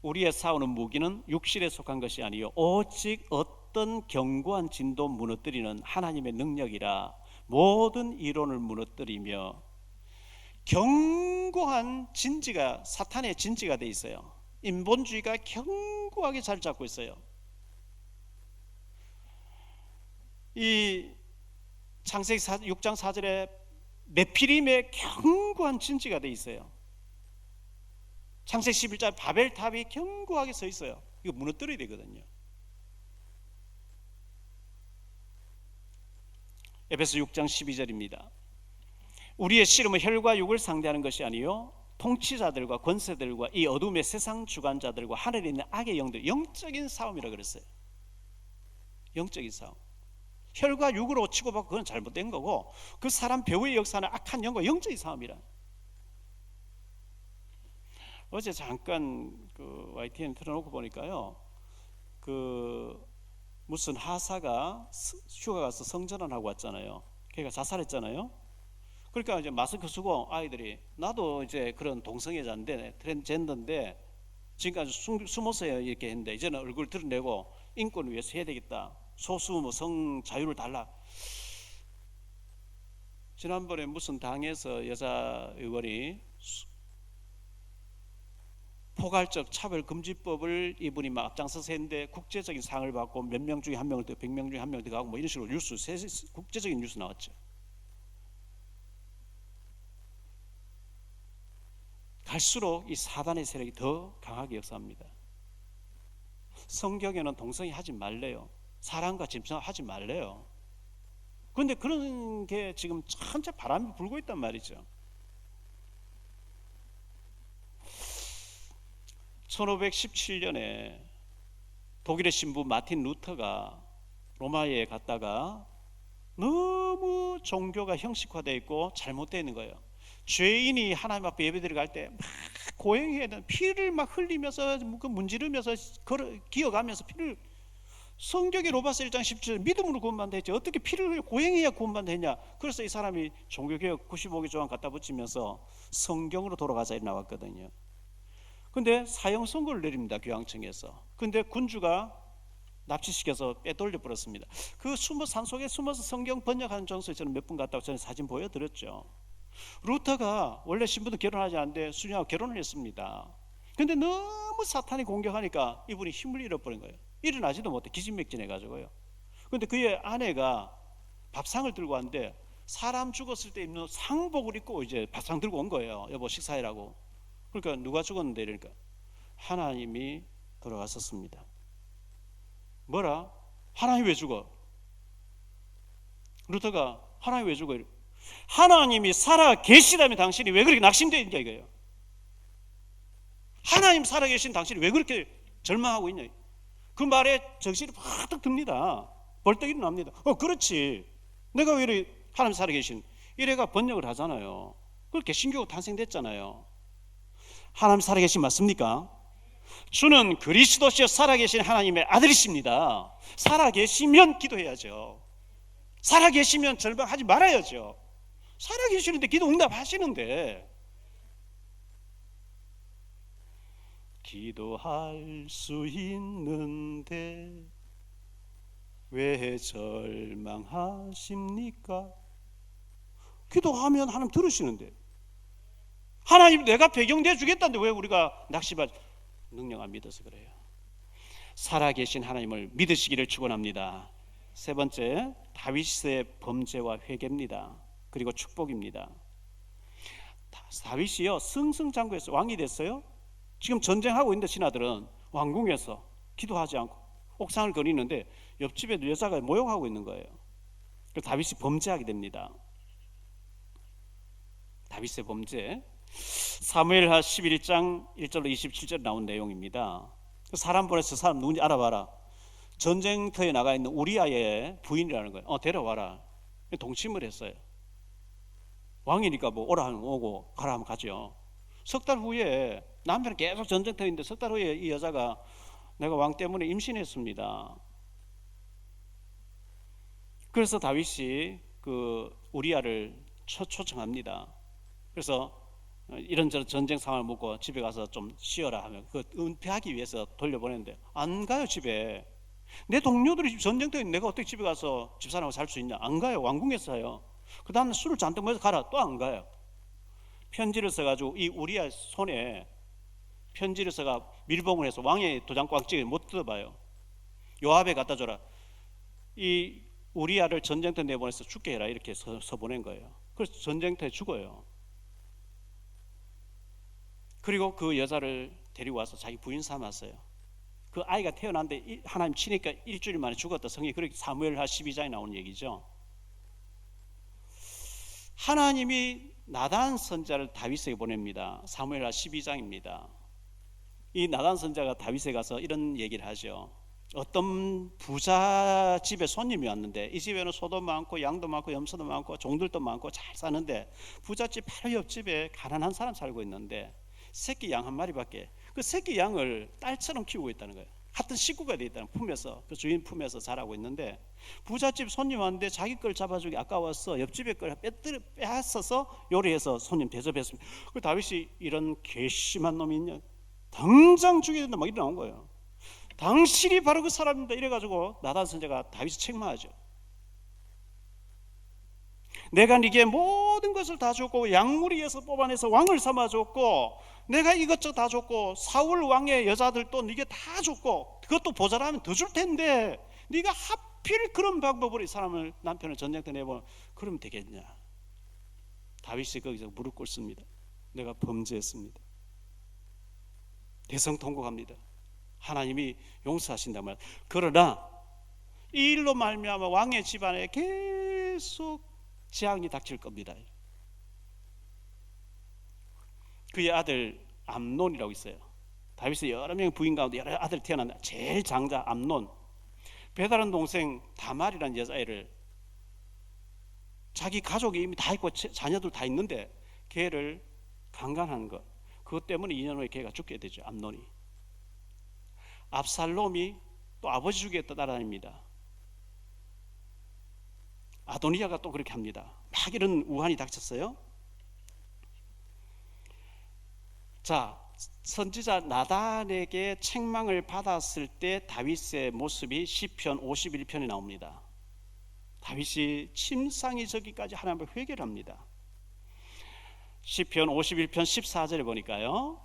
Speaker 2: 우리의 싸우는 무기는 육실에 속한 것이 아니요 오직 어떤 견고한 진도 무너뜨리는 하나님의 능력이라 모든 이론을 무너뜨리며 견고한 진지가 사탄의 진지가 돼 있어요. 인본주의가 견고하게 자리 잡고 있어요. 이 창세기 6장 4절에 네피림의 견고한 진지가 돼 있어요. 창세기 11장 바벨탑이 견고하게 서 있어요. 이거 무너뜨려야 되거든요. 에베소 6장 12절입니다. 우리의 씨름은 혈과 육을 상대하는 것이 아니요 통치자들과 권세들과 이 어둠의 세상 주관자들과 하늘에 있는 악의 영들, 영적인 싸움이라 그랬어요. 영적인 싸움. 혈과 육으로 치고받고 그건 잘못된 거고, 그 사람 배후의 역사는 악한 영과 영적인 싸움이라. 어제 잠깐 그 YTN 틀어놓고 보니까요, 그 무슨 하사가 휴가 가서 성전환하고 왔잖아요. 걔가 자살했잖아요. 그러니까 이제 마스크 쓰고 아이들이, 나도 이제 그런 동성애자인데 트랜스젠더인데 지금까지 숨어서 이렇게 했는데 이제는 얼굴 드러내고 인권을 위해서 해야 되겠다. 소수 뭐 성 자유를 달라. 지난번에 무슨 당에서 여자 의원이 포괄적 차별금지법을 이분이 막 앞장서서 했는데 국제적인 상을 받고 몇 명 중에 한 명을 더 100명 중에 한 명 더 가고 뭐 이런 식으로 뉴스, 국제적인 뉴스 나왔죠. 갈수록 이 사단의 세력이 더 강하게 역사합니다. 성경에는 동성애 하지 말래요. 사랑과 짐승 하지 말래요. 그런데 그런 게 지금 천체 바람이 불고 있단 말이죠. 1517년에 독일의 신부 마틴 루터가 로마에 갔다가 너무 종교가 형식화되어 있고 잘못되어 있는 거예요. 죄인이 하나님 앞에 예배드리러 갈 때 막 고행해야 되는, 피를 막 흘리면서 그 문지르면서 기어가면서 피를, 성경의 로마서 1장 17절 믿음으로 구원받는다 했죠. 어떻게 피를 흘려 고행해야 구원받느냐. 그래서 이 사람이 종교개혁 95개 조항 갖다 붙이면서 성경으로 돌아가자 이렇게 나왔거든요. 근데 사형 선고를 내립니다. 교황청에서. 근데 군주가 납치시켜서 빼돌려 버렸습니다. 그 산속에 숨어서 성경 번역하는 장소에 저는 몇 분 갔다고 전에 사진 보여드렸죠. 루터가 원래 신부도 결혼하지 않는데 수녀하고 결혼을 했습니다. 근데 너무 사탄이 공격하니까 이분이 힘을 잃어버린 거예요. 일어나지도 못해 기진맥진해가지고요. 근데 그의 아내가 밥상을 들고 왔는데 사람 죽었을 때 입는 상복을 입고 이제 밥상 들고 온 거예요. 여보 식사해라고. 그러니까 누가 죽었는데 이러니까 하나님이 돌아갔었습니다. 뭐라? 하나님 왜 죽어? 루터가 하나님 왜 죽어? 하나님이 살아 계시다면 당신이 왜 그렇게 낙심되어 있냐 이거예요. 하나님 살아 계신 당신이 왜 그렇게 절망하고 있냐. 그 말에 정신이 팍 듭니다. 벌떡 일어납니다. 그렇지. 내가 왜 이래 하나님 살아 계신, 이래가 번역을 하잖아요. 그렇게 신교가 탄생됐잖아요. 하나님 살아 계신 맞습니까? 주는 그리스도시여 살아계신 하나님의 아들이십니다. 살아계시면 기도해야죠. 살아계시면 절망하지 말아야죠. 살아계시는데 기도 응답하시는데, 기도할 수 있는데 왜 절망하십니까? 기도하면 하나님 들으시는데, 하나님 내가 배경돼 주겠다는데 왜 우리가 낙심하지? 능력 안 믿어서 그래요. 살아계신 하나님을 믿으시기를 축원합니다. 세 번째, 다윗의 범죄와 회개입니다. 그리고 축복입니다. 다윗이요 승승장구해서 왕이 됐어요. 지금 전쟁하고 있는데 신하들은 왕궁에서 기도하지 않고 옥상을 거니는데 옆집에 여자가 모욕하고 있는 거예요. 그래서 다윗이 범죄하게 됩니다. 다윗의 범죄, 사무엘하 11장 1절로 27절 나온 내용입니다. 사람 보내서 사람 누군지 알아봐라. 전쟁터에 나가 있는 우리아의 부인이라는 거예요. 데려와라. 동침을 했어요. 왕이니까 뭐 오라 하면 오고 가라 하면 가죠. 석 달 후에 남편은 계속 전쟁터에 있는데 석 달 후에 이 여자가 내가 왕 때문에 임신했습니다. 그래서 다윗이 그 우리아를 초청합니다. 그래서 이런저런 전쟁 상황을 묻고 집에 가서 좀 쉬어라 하면 그 은폐하기 위해서 돌려보냈는데 안 가요. 집에 내 동료들이 전쟁터에 내가 어떻게 집에 가서 집사람하고 살 수 있냐? 안 가요. 왕궁에서 사요. 그 다음에 술을 잔뜩 먹어서 가라. 또 안 가요. 편지를 써가지고 이 우리야 손에 편지를 써가 밀봉을 해서 왕의 도장 꽉 찍어 못 뜯어봐요. 요압에 갖다 줘라. 이 우리야를 전쟁터에 내보내서 죽게 해라. 이렇게 써보낸 거예요. 그래서 전쟁터에 죽어요. 그리고 그 여자를 데리고 와서 자기 부인 삼았어요. 그 아이가 태어났는데 하나님 치니까 일주일 만에 죽었다. 성경이 그렇게 사무엘하 12장에 나오는 얘기죠. 하나님이 나단 선자를 다윗에게 보냅니다. 사무엘하 12장입니다. 이 나단 선자가 다윗에 가서 이런 얘기를 하죠. 어떤 부자 집에 손님이 왔는데 이 집에는 소도 많고 양도 많고 염소도 많고 종들도 많고 잘 사는데 부잣집 바로 옆집에 가난한 사람 살고 있는데 새끼 양 한 마리밖에, 그 새끼 양을 딸처럼 키우고 있다는 거예요. 하여튼 식구가 돼 있다는, 품에서, 그 주인 품에서 자라고 있는데 부잣집 손님 왔는데 자기 걸 잡아주기 아까워서 옆집에 걸 빼앗아서 요리해서 손님 대접했습니다. 그 다윗이 이런 괘씸한 놈이 있냐, 당장 죽여야 된다 막 이래 나온 거예요. 당신이 바로 그 사람입니다 이래가지고 나단 선지자가 다윗을 책망하죠. 내가 네게 모든 것을 다 줬고 양무리에서 뽑아내서 왕을 삼아줬고 내가 이것저것 다 줬고 사울 왕의 여자들도 네게 다 줬고 그것도 모자라면 더 줄 텐데 네가 하필 그런 방법으로 이 사람을, 남편을 전쟁터에 내보내 그러면 되겠냐. 다윗이 거기서 무릎 꿇습니다. 내가 범죄했습니다. 대성통곡합니다. 하나님이 용서하신단 말이야. 그러나 이 일로 말미암아 왕의 집안에 계속 재앙이 닥칠 겁니다. 그의 아들 암논이라고 있어요. 다윗의 여러 명의 부인 가운데 여러 아들 태어난다. 제일 장자 암논, 배다른 동생 다말이라는 여자애를, 자기 가족이 이미 다 있고 자녀들 다 있는데 걔를 강간하는 것, 그것 때문에 2년 후에 걔가 죽게 되죠. 암논이. 압살롬이 또 아버지 죽이겠다 따라다닙니다. 아도니아가 또 그렇게 합니다. 막 이런 우환이 닥쳤어요. 자, 선지자 나단에게 책망을 받았을 때 다윗의 모습이 시편 51편에 나옵니다. 다윗이 침상이 저기까지 하나님을 회개를 합니다. 시편 51편 14절에 보니까요,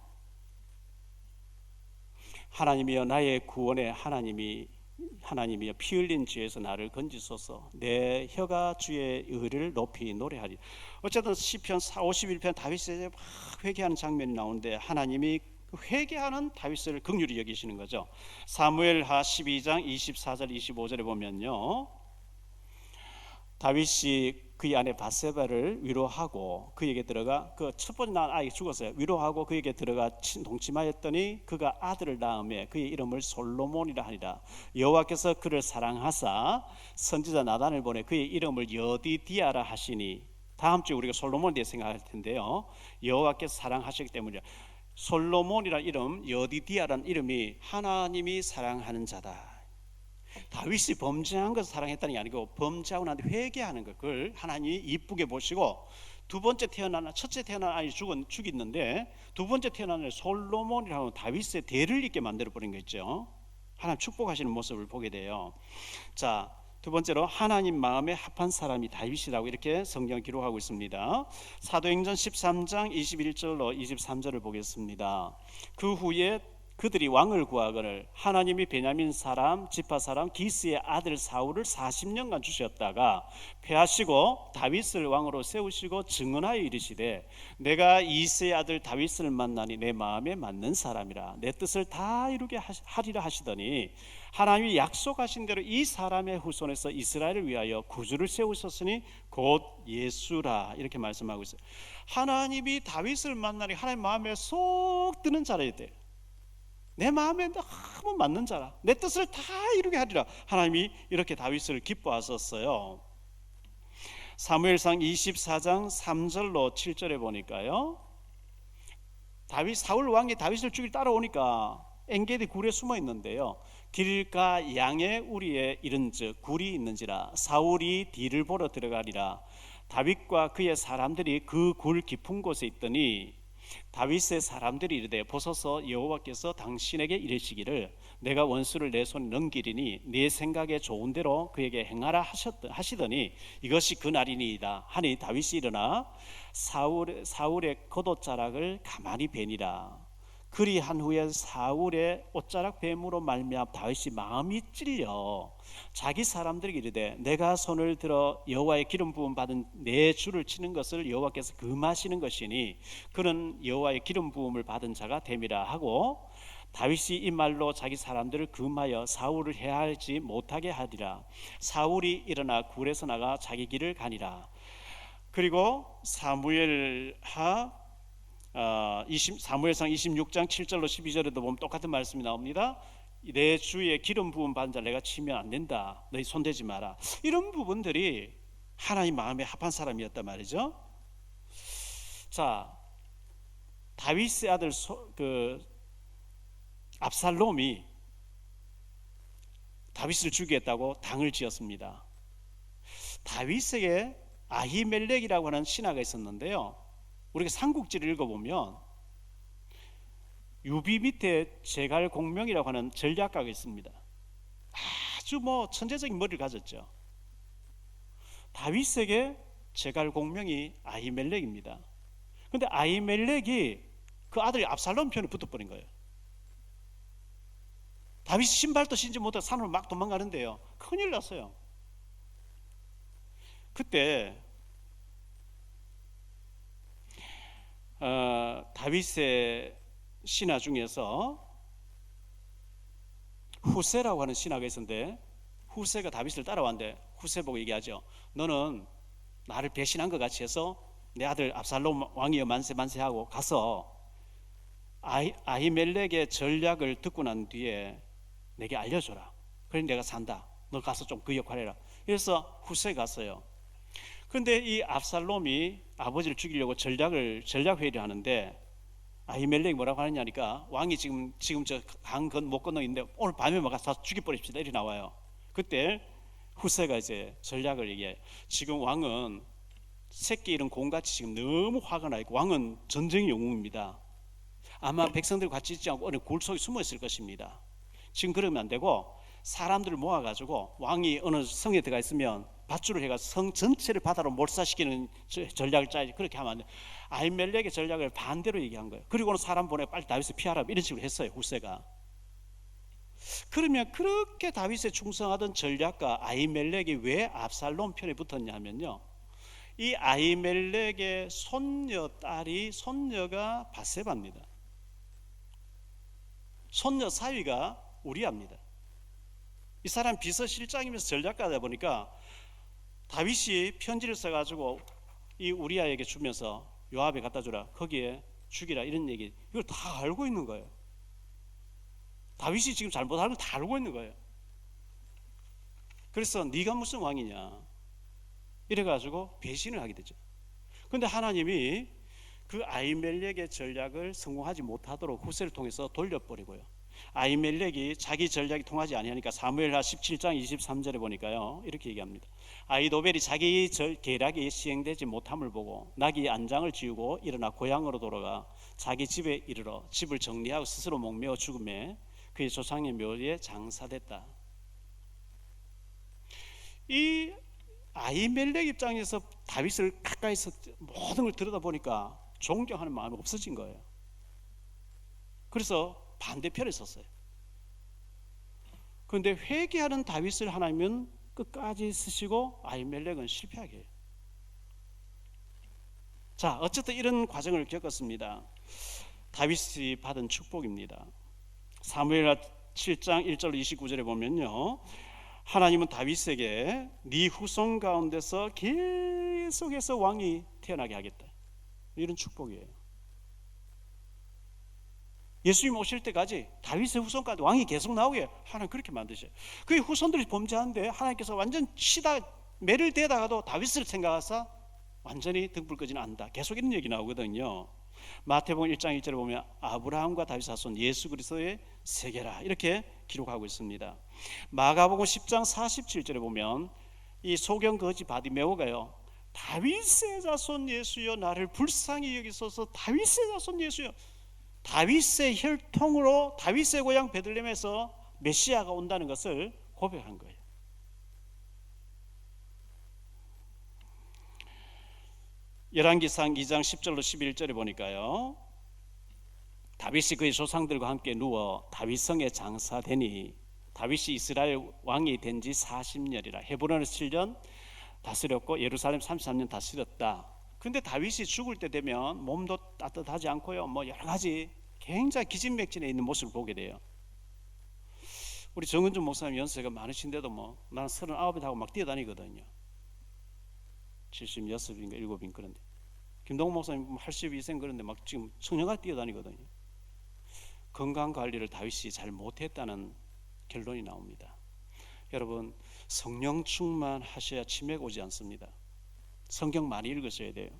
Speaker 2: 하나님이여 나의 구원에 하나님이여 피 흘린 죄에서 나를 건지소서. 내 혀가 주의 의를 높이 노래하리. 어쨌든 시편 51편 다윗이 막 회개하는 장면이 나오는데 하나님이 회개하는 다윗을 긍휼히 여기시는 거죠. 사무엘하 12장 24절 25절에 보면요, 다윗이 그의 아내 바세바를 위로하고 그에게 들어가, 그 첫 번째 낳은 아이가 죽었어요. 위로하고 그에게 들어가 동침하였더니 그가 아들을 낳음에 그의 이름을 솔로몬이라 하니라. 여호와께서 그를 사랑하사 선지자 나단을 보내 그의 이름을 여디디아라 하시니, 다음 주에 우리가 솔로몬에 대해 생각할 텐데요, 여호와께서 사랑하시기 때문이라. 솔로몬이라는 이름, 여디디아라는 이름이 하나님이 사랑하는 자다. 다윗이 범죄한 것을 사랑했다는 게 아니고 범죄하고 나한테 회개하는 것, 그걸 하나님이 이쁘게 보시고 첫째 태어난 아이 죽였는데 두 번째 태어난 아이 솔로몬이라고 다윗의 대를 잇게 만들어 버린 거죠. 하나님 축복하시는 모습을 보게 돼요. 자, 두 번째로 하나님 마음에 합한 사람이 다윗이라고 이렇게 성경을 기록하고 있습니다. 사도행전 13장 21절로 23절을 보겠습니다. 그 후에 그들이 왕을 구하거늘 하나님이 베냐민 사람 지파 사람 기스의 아들 사울을 40년간 주셨다가 패하시고 다윗을 왕으로 세우시고 증언하여 이르시되 내가 이새의 아들 다윗을 만나니 내 마음에 맞는 사람이라 내 뜻을 다 이루게 하리라 하시더니 하나님이 약속하신 대로 이 사람의 후손에서 이스라엘을 위하여 구주를 세우셨으니 곧 예수라, 이렇게 말씀하고 있어요. 하나님이 다윗을 만나니 하나님 마음에 쏙 드는 자라야 돼. 내 마음에 너무 맞는 자라, 내 뜻을 다 이루게 하리라. 하나님이 이렇게 다윗을 기뻐하셨어요. 사무엘상 24장 3절로 7절에 보니까요, 사울 왕이 다윗을 죽일 따라오니까 엔게디 굴에 숨어 있는데요, 길가 양의 우리에 이른즉 굴이 있는지라 사울이 뒤를 보러 들어가리라. 다윗과 그의 사람들이 그 굴 깊은 곳에 있더니 다윗의 사람들이 이르되 보소서 여호와께서 당신에게 이르시기를 내가 원수를 내 손에 넘기리니 네 생각에 좋은 대로 그에게 행하라 하시더니 이것이 그 날이니이다 하니 다윗이 일어나 사울의 겉옷자락을 가만히 베니라. 그리한 후에 사울의 옷자락 뱀으로 말미암아 다윗이 마음이 찔려 자기 사람들에게 이르되 내가 손을 들어 여호와의 기름 부음 받은 내 주를 치는 것을 여호와께서 금하시는 것이니 그는 여호와의 기름 부음을 받은 자가 됨이라 하고 다윗이 이 말로 자기 사람들을 금하여 사울을 해하지 못하게 하리라. 사울이 일어나 굴에서 나가 자기 길을 가니라. 그리고 사무엘상 26장 7절로 12절에도 보면 똑같은 말씀이 나옵니다. 내 주의 기름 부은 받은 자 내가 치면 안 된다. 너희 손대지 마라. 이런 부분들이 하나님 마음에 합한 사람이었단 말이죠. 자, 다윗의 아들 압살롬이 다윗을 죽이겠다고 당을 지었습니다. 다윗에게 아히멜렉이라고 하는 신하가 있었는데요. 우리가 삼국지를 읽어보면 유비 밑에 제갈공명이라고 하는 전략가가 있습니다. 아주 천재적인 머리를 가졌죠. 다윗에게 제갈공명이 아히멜렉입니다. 그런데 아히멜렉이 그 아들이 압살롬 편에 붙어버린 거예요. 다윗이 신발도 신지 못하고 산으로 막 도망가는데요. 큰일 났어요. 그때 다윗의 신하 중에서 후세라고 하는 신하가 있었는데 후세가 다윗을 따라왔는데 후세 보고 얘기하죠. 너는 나를 배신한 것 같이 해서 내 아들 압살롬 왕이여 만세 하고 가서 아히멜렉의 전략을 듣고 난 뒤에 내게 알려줘라. 그래 내가 산다. 너 가서 좀 그 역할을 해라. 그래서 후세가 갔어요. 그런데 이 압살롬이 아버지를 죽이려고 전략 회의를 하는데 아히멜렉이 뭐라고 하느냐니까 왕이 지금 저 강 못 건너 있는데 오늘 밤에 가서 죽여버립시다 이렇게 나와요. 그때 후세가 이제 전략을 얘기해요. 지금 왕은 새끼 잃은 곰같이 지금 너무 화가 나 있고 왕은 전쟁의 영웅입니다. 아마 백성들과 같이 있지 않고 어느 굴 속에 숨어 있을 것입니다. 지금 그러면 안 되고 사람들을 모아가지고 왕이 어느 성에 들어가 있으면 밧줄을 해가지고 성 전체를 바다로 몰사시키는 전략을 짜야지. 그렇게 하면 안 돼. 아히멜렉의 전략을 반대로 얘기한 거예요. 그리고는 사람 보내 빨리 다윗을 피하라 이런 식으로 했어요. 후세가. 그러면 그렇게 다윗에 충성하던 전략가 아히멜렉이 왜 압살롬 편에 붙었냐 하면요, 이 아히멜렉의 손녀가 바세바입니다. 손녀 사위가 우리아입니다. 이 사람 비서실장이면서 전략가다 보니까 다윗이 편지를 써가지고 이 우리아에게 주면서 요압에 갖다 주라, 거기에 죽이라 이런 얘기, 이걸 다 알고 있는 거예요. 다윗이 지금 잘못하는 걸 다 알고 있는 거예요. 그래서 네가 무슨 왕이냐 이래가지고 배신을 하게 되죠. 그런데 하나님이 그 아히멜렉의 전략을 성공하지 못하도록 후세를 통해서 돌려버리고요. 아히멜렉이 자기 전략이 통하지 아니하니까 사무엘하 17장 23절에 보니까요 이렇게 얘기합니다. 아히도벨이 자기 계략이 시행되지 못함을 보고 나귀 안장을 지우고 일어나 고향으로 돌아가 자기 집에 이르러 집을 정리하고 스스로 목매어 죽음에 그의 조상의 묘지에 장사됐다. 이 아히멜렉 입장에서 다윗을 가까이서 모든 걸 들여다보니까 존경하는 마음이 없어진 거예요. 그래서 반대편에 섰어요. 그런데 회개하는 다윗을 하나님은 끝까지 쓰시고 아히멜렉은 실패하게 해요. 자, 어쨌든 이런 과정을 겪었습니다. 다윗이 받은 축복입니다. 사무엘하 7장 1절 29절에 보면요, 하나님은 다윗에게 네 후손 가운데서 계속해서 왕이 태어나게 하겠다, 이런 축복이에요. 예수님 오실 때까지 다윗의 후손까지 왕이 계속 나오게 하나님 그렇게 만드셔요. 그 후손들이 범죄하는데 하나님께서 완전 매를 대다가도 다윗을 생각하사 완전히 등불 끄지는 않는다. 계속 이런 얘기 나오거든요. 마태복음 1장 1절에 보면 아브라함과 다윗 자손 예수 그리스도의 세계라 이렇게 기록하고 있습니다. 마가복음 10장 47절에 보면 이 소경 거지 바디메오가요, 다윗의 자손 예수여 나를 불쌍히 여기소서. 다윗의 자손 예수여. 다윗의 혈통으로 다윗의 고향 베들레헴에서 메시아가 온다는 것을 고백한 거예요. 열왕기상 2장 10절로 11절에 보니까요, 다윗이 그의 조상들과 함께 누워 다윗성에 장사되니 다윗이 이스라엘 왕이 된 지 40년이라. 헤브론을 7년 다스렸고 예루살렘 33년 다스렸다. 근데 다윗이 죽을 때 되면 몸도 따뜻하지 않고요, 뭐 여러 가지 굉장히 기진맥진해 있는 모습을 보게 돼요. 우리 정은준 목사님 연세가 많으신데도 뭐 나는 39이 하고 막 뛰어다니거든요. 76인가 7인 그런데, 김동훈 목사님 82생 그런데 막 지금 청년같이 뛰어다니거든요. 건강 관리를 다윗이 잘 못했다는 결론이 나옵니다. 여러분, 성령 충만하셔야 치매가 오지 않습니다. 성경 많이 읽으셔야 돼요.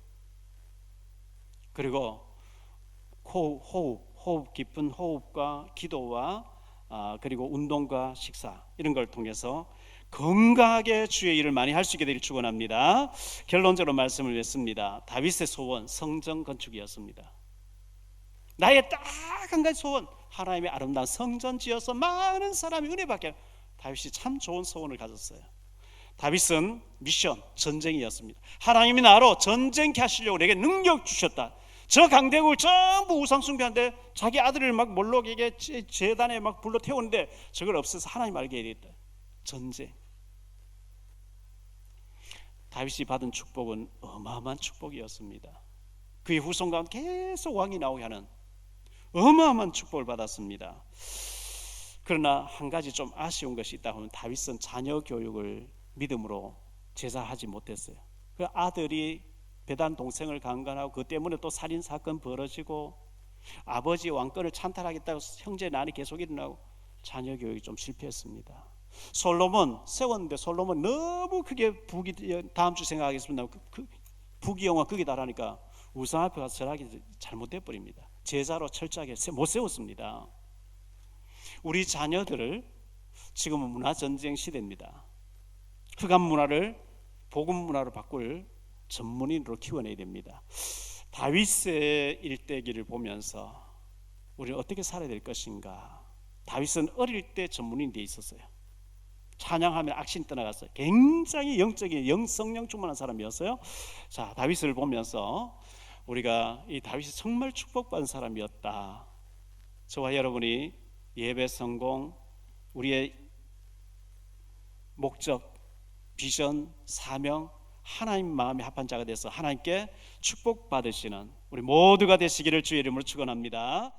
Speaker 2: 그리고 호흡 깊은 호흡과 기도와 그리고 운동과 식사, 이런 걸 통해서 건강하게 주의 일을 많이 할 수 있게 되길 축원합니다. 결론적으로 말씀을 냈습니다. 다윗의 소원, 성전 건축이었습니다. 나의 딱 한 가지 소원, 하나님의 아름다운 성전 지어서 많은 사람이 은혜 받게. 다윗이 참 좋은 소원을 가졌어요. 다윗은 미션, 전쟁이었습니다. 하나님이 나로 전쟁케 하시려고 내게 능력 주셨다. 저 강대국을 전부 우상 숭배하는데 자기 아들을 막 몰록에게 제단에 막 불러 태우는데 저걸 없애서 하나님 알게 해야겠다. 전쟁. 다윗이 받은 축복은 어마어마한 축복이었습니다. 그의 후손 가운데 계속 왕이 나오게 하는 어마어마한 축복을 받았습니다. 그러나 한 가지 좀 아쉬운 것이 있다 하면, 다윗은 자녀 교육을 믿음으로 제자하지 못했어요. 그 아들이 배단 동생을 강간하고 그 때문에 또 살인 사건 벌어지고, 아버지 왕권을 찬탈하겠다고 형제 난이 계속 일어나고, 자녀 교육이 좀 실패했습니다. 솔로몬 세웠는데 솔로몬 너무 크게 다음 주 생각하겠습니다. 부귀영화 극에 달하니까 우상 앞에 가서 절하기 잘못돼 버립니다. 제자로 철저하게 못 세웠습니다. 우리 자녀들을, 지금은 문화전쟁 시대입니다. 흑암 문화를 복음 문화로 바꿀 전문인으로 키워내야 됩니다. 다윗의 일대기를 보면서 우리는 어떻게 살아야 될 것인가. 다윗은 어릴 때 전문인이 돼 있었어요. 찬양하면 악신 떠나갔어요. 굉장히 영적인 성령 충만한 사람이었어요. 자, 다윗을 보면서 우리가 이 다윗이 정말 축복받은 사람이었다. 저와 여러분이 예배 성공, 우리의 목적, 비전, 사명, 하나님 마음에 합한 자가 돼서 하나님께 축복받으시는 우리 모두가 되시기를 주의 이름으로 축원합니다.